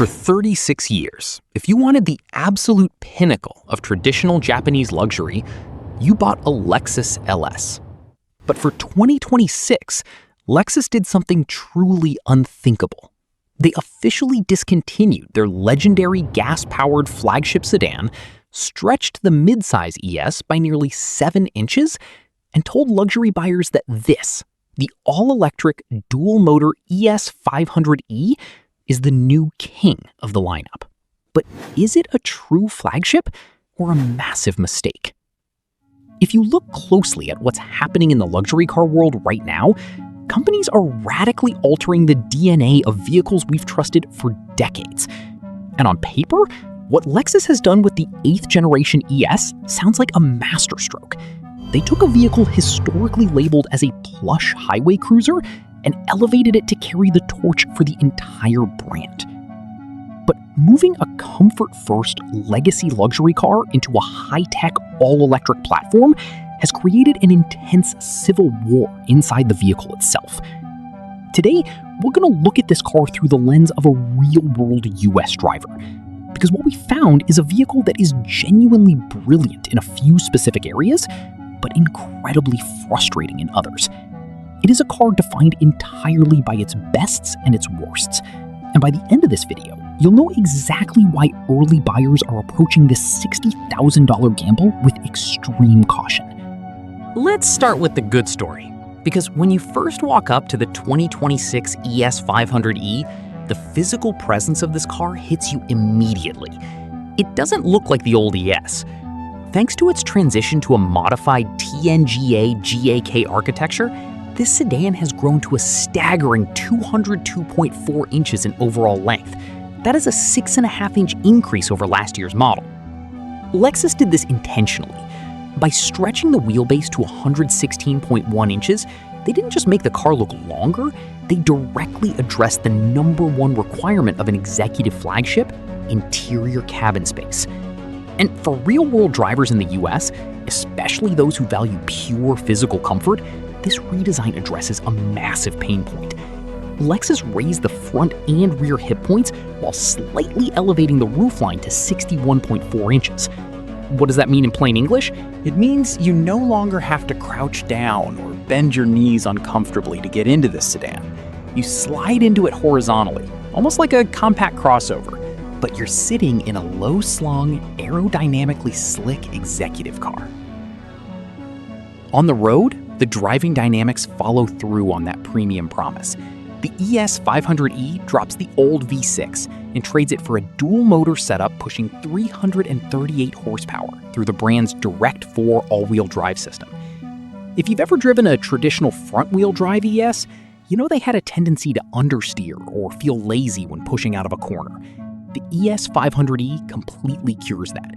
For 36 years, if you wanted the absolute pinnacle of traditional Japanese luxury, you bought a Lexus LS. But for 2026, Lexus did something truly unthinkable. They officially discontinued their legendary gas-powered flagship sedan, stretched the midsize ES by nearly 7 inches, and told luxury buyers that this, the all-electric dual-motor ES 500e, is the new king of the lineup. But is it a true flagship or a massive mistake? If you look closely at what's happening in the luxury car world right now, companies are radically altering the DNA of vehicles we've trusted for decades. And on paper, what Lexus has done with the 8th generation ES sounds like a masterstroke. They took a vehicle historically labeled as a plush highway cruiser and elevated it to carry the torch for the entire brand. But moving a comfort-first legacy luxury car into a high-tech, all-electric platform has created an intense civil war inside the vehicle itself. Today, we're going to look at this car through the lens of a real-world US driver, because what we found is a vehicle that is genuinely brilliant in a few specific areas, but incredibly frustrating in others. It is a car defined entirely by its bests and its worsts. And by the end of this video, you'll know exactly why early buyers are approaching this $60,000 gamble with extreme caution. Let's start with the good story, because when you first walk up to the 2026 ES 500e, the physical presence of this car hits you immediately. It doesn't look like the old ES. Thanks to its transition to a modified TNGA GAK architecture, this sedan has grown to a staggering 202.4 inches in overall length. That is a 6.5-inch increase over last year's model. Lexus did this intentionally. By stretching the wheelbase to 116.1 inches, they didn't just make the car look longer, they directly addressed the #1 requirement of an executive flagship: interior cabin space. And for real-world drivers in the US, especially those who value pure physical comfort, this redesign addresses a massive pain point. Lexus raised the front and rear hip points while slightly elevating the roofline to 61.4 inches. What does that mean in plain English? It means you no longer have to crouch down or bend your knees uncomfortably to get into this sedan. You slide into it horizontally, almost like a compact crossover, but you're sitting in a low-slung, aerodynamically slick executive car. On the road, the driving dynamics follow through on that premium promise. The ES 500e drops the old V6 and trades it for a dual-motor setup pushing 338 horsepower through the brand's Direct-4 all-wheel drive system. If you've ever driven a traditional front-wheel drive ES, you know they had a tendency to understeer or feel lazy when pushing out of a corner. The ES 500e completely cures that.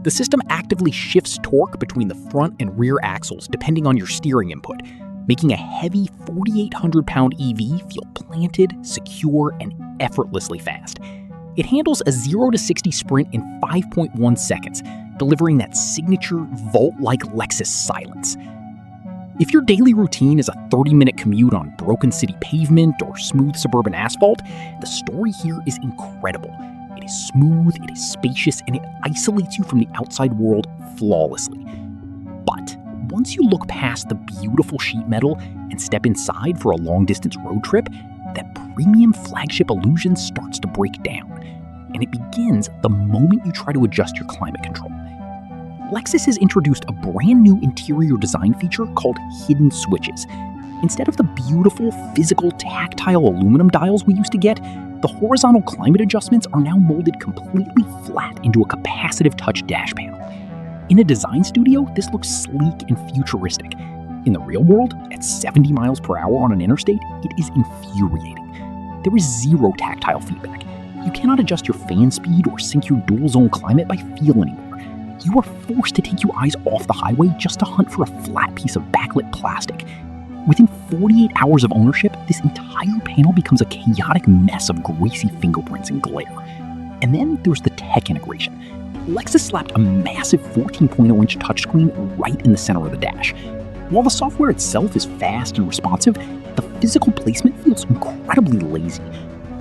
The system actively shifts torque between the front and rear axles depending on your steering input, making a heavy 4,800-pound EV feel planted, secure, and effortlessly fast. It handles a 0 to 60 sprint in 5.1 seconds, delivering that signature vault-like Lexus silence. If your daily routine is a 30-minute commute on broken city pavement or smooth suburban asphalt, the story here is incredible. It is smooth, it is spacious, and it isolates you from the outside world flawlessly. But once you look past the beautiful sheet metal and step inside for a long-distance road trip, that premium flagship illusion starts to break down. And it begins the moment you try to adjust your climate control. Lexus has introduced a brand new interior design feature called hidden switches. Instead of the beautiful, physical, tactile aluminum dials we used to get, the horizontal climate adjustments are now molded completely flat into a capacitive touch dash panel. In a design studio, this looks sleek and futuristic. In the real world, at 70 miles per hour on an interstate, it is infuriating. There is zero tactile feedback. You cannot adjust your fan speed or sync your dual-zone climate by feel anymore. You are forced to take your eyes off the highway just to hunt for a flat piece of backlit plastic. Within 48 hours of ownership, this entire panel becomes a chaotic mess of greasy fingerprints and glare. And then there's the tech integration. Lexus slapped a massive 14.0-inch touchscreen right in the center of the dash. While the software itself is fast and responsive, the physical placement feels incredibly lazy.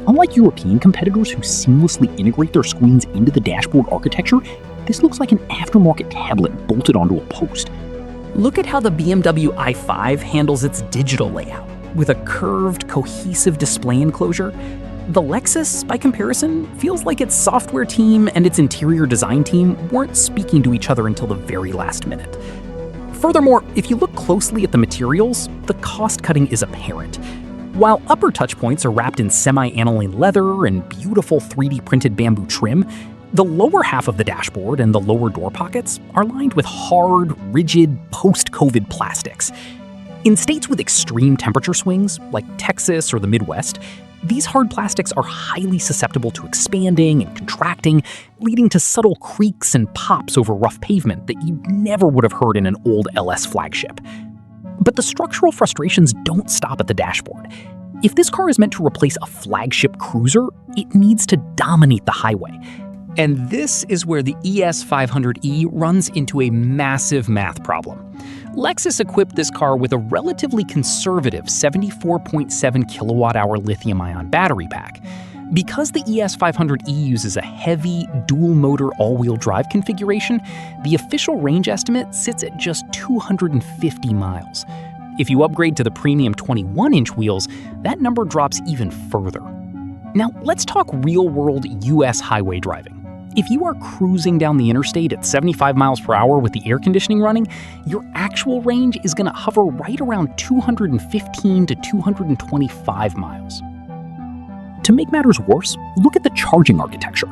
Unlike European competitors who seamlessly integrate their screens into the dashboard architecture, this looks like an aftermarket tablet bolted onto a post. Look at how the BMW i5 handles its digital layout, with a curved, cohesive display enclosure. The Lexus, by comparison, feels like its software team and its interior design team weren't speaking to each other until the very last minute. Furthermore, if you look closely at the materials, the cost cutting is apparent. While upper touchpoints are wrapped in semi-aniline leather and beautiful 3D printed bamboo trim, the lower half of the dashboard and the lower door pockets are lined with hard, rigid, post-COVID plastics. In states with extreme temperature swings, like Texas or the Midwest, these hard plastics are highly susceptible to expanding and contracting, leading to subtle creaks and pops over rough pavement that you never would have heard in an old LS flagship. But the structural frustrations don't stop at the dashboard. If this car is meant to replace a flagship cruiser, it needs to dominate the highway. And this is where the ES500e runs into a massive math problem. Lexus equipped this car with a relatively conservative 74.7 kilowatt-hour lithium-ion battery pack. Because the ES500e uses a heavy, dual-motor all-wheel drive configuration, the official range estimate sits at just 250 miles. If you upgrade to the premium 21-inch wheels, that number drops even further. Now, let's talk real-world US highway driving. If you are cruising down the interstate at 75 miles per hour with the air conditioning running, your actual range is going to hover right around 215 to 225 miles. To make matters worse, look at the charging architecture.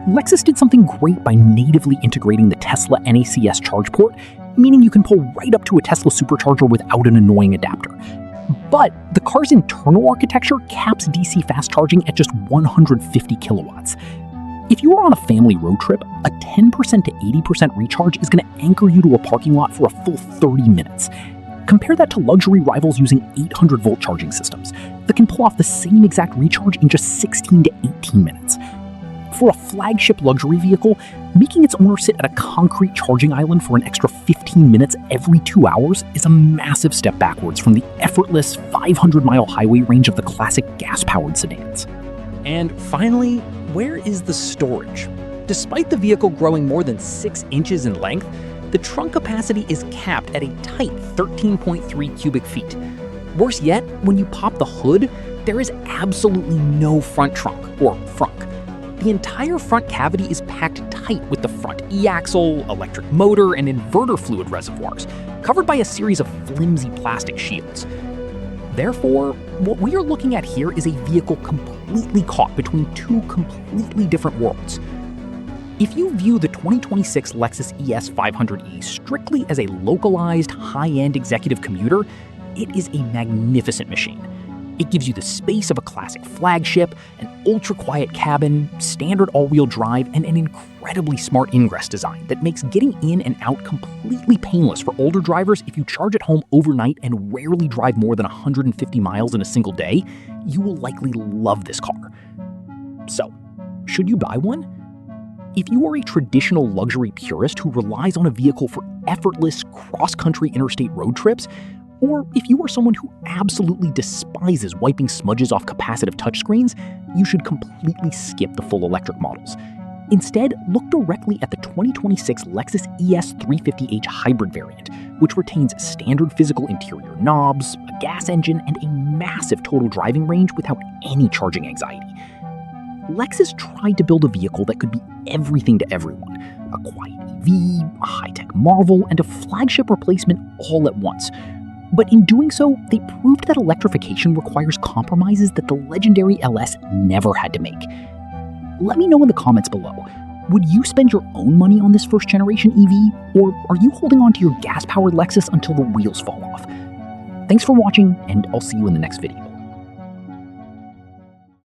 Lexus did something great by natively integrating the Tesla NACS charge port, meaning you can pull right up to a Tesla supercharger without an annoying adapter. But the car's internal architecture caps DC fast charging at just 150 kilowatts. If you are on a family road trip, a 10% to 80% recharge is going to anchor you to a parking lot for a full 30 minutes. Compare that to luxury rivals using 800-volt charging systems that can pull off the same exact recharge in just 16 to 18 minutes. For a flagship luxury vehicle, making its owner sit at a concrete charging island for an extra 15 minutes every 2 hours is a massive step backwards from the effortless 500-mile highway range of the classic gas-powered sedans. And finally, where is the storage? Despite the vehicle growing more than 6 inches in length, the trunk capacity is capped at a tight 13.3 cubic feet. Worse yet, when you pop the hood, there is absolutely no front trunk, or frunk. The entire front cavity is packed tight with the front e-axle, electric motor, and inverter fluid reservoirs, covered by a series of flimsy plastic shields. Therefore, what we are looking at here is a vehicle completely caught between two completely different worlds. If you view the 2026 Lexus ES500e strictly as a localized, high-end executive commuter, it is a magnificent machine. It gives you the space of a classic flagship, an ultra-quiet cabin, standard all-wheel drive, and an incredibly smart ingress design that makes getting in and out completely painless for older drivers. If you charge at home overnight and rarely drive more than 150 miles in a single day, you will likely love this car. So, should you buy one? If you are a traditional luxury purist who relies on a vehicle for effortless cross-country interstate road trips, or if you are someone who absolutely despises wiping smudges off capacitive touchscreens, you should completely skip the full electric models. Instead, look directly at the 2026 Lexus ES350h hybrid variant, which retains standard physical interior knobs, a gas engine, and a massive total driving range without any charging anxiety. Lexus tried to build a vehicle that could be everything to everyone: a quiet EV, a high-tech marvel, and a flagship replacement all at once. But in doing so, they proved that electrification requires compromises that the legendary LS never had to make. Let me know in the comments below. Would you spend your own money on this first-generation EV, or are you holding on to your gas-powered Lexus until the wheels fall off? Thanks for watching, and I'll see you in the next video.